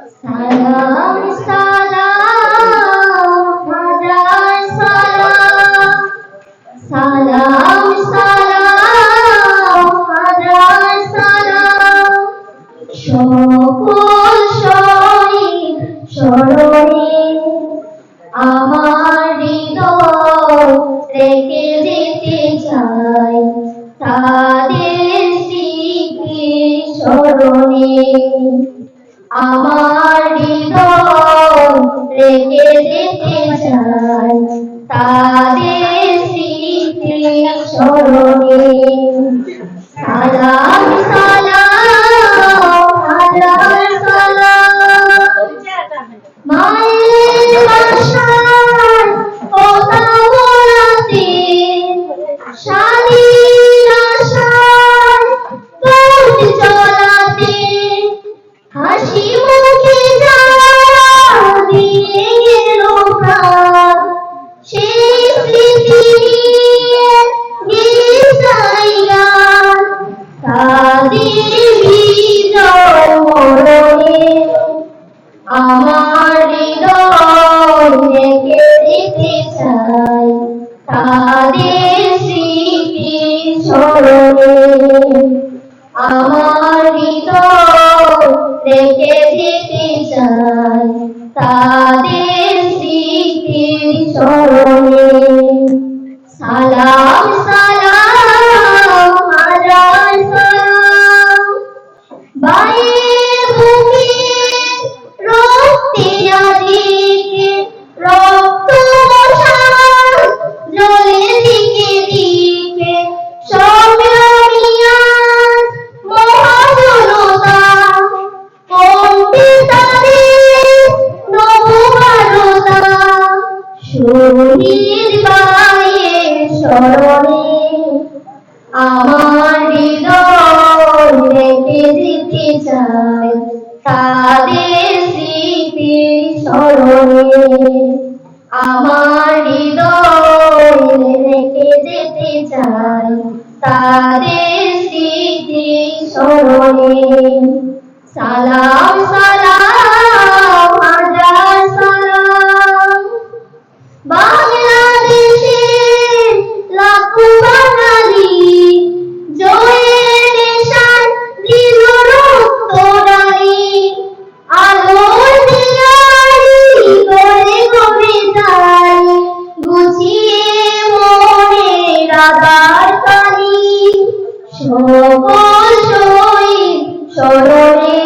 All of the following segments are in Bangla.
সালাম সালাম হাজার সালাম, সালাম সালাম হাজার সালাম, সকল শহীদ স্মরণে আমার হৃদয় রেখে যেতে চাই তাদের স্মৃতি স্মরণে। আমার হৃদয় রেখে যেতে চাই তাদের স্মৃতি স্মরণে। সালাম সালাম হাজার সালাম, মায়ের বাসায় কথা বলাতে স্বাধীন আশায় পথ চলাতে, হাসি মুখে যারা দিয়ে গেল প্রাণ, সেই স্মৃতি নিয়ে গেয়ে গান তাদের বিজয় মরণে। আমার হৃদয় রেখে যেতে চাই তাদের স্মৃতি স্মরণে। আমার হৃদয় রেখে যেতে চাই তাদের স্মৃতি স্মরণে। সালাম সালাম হাজার সালাম, মায়ের বুকে রক্তে আজকে রক্ত বসান জ্বলে দিকে দিকে, সংগ্রামী আজ মহাজনতা কমবে তাদের নববারতা, শহীদ ভাইয়ের স্মরণে আমার হৃদয় রেখে যেতে চাই তাদের স্মৃতি স্মরণে। আমার হৃদয় রেখে যেতে চাই তাদের স্মৃতি স্মরণে। সালাম সালাম হাজার সালাম, বাংলাদেশের লাখো বাঙালি জয়ের নেশায় দিল রক্ত ঢালি, আলোর দিয়ারি গড়ে গড়ে যাই গুছিয়ে মনের আধার কালি, সকল শহীদ স্মরণে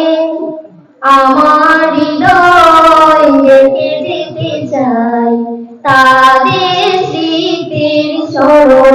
আমার হৃদয় রেখে যেতে চাই তাদের স্মৃতির স্মরণে।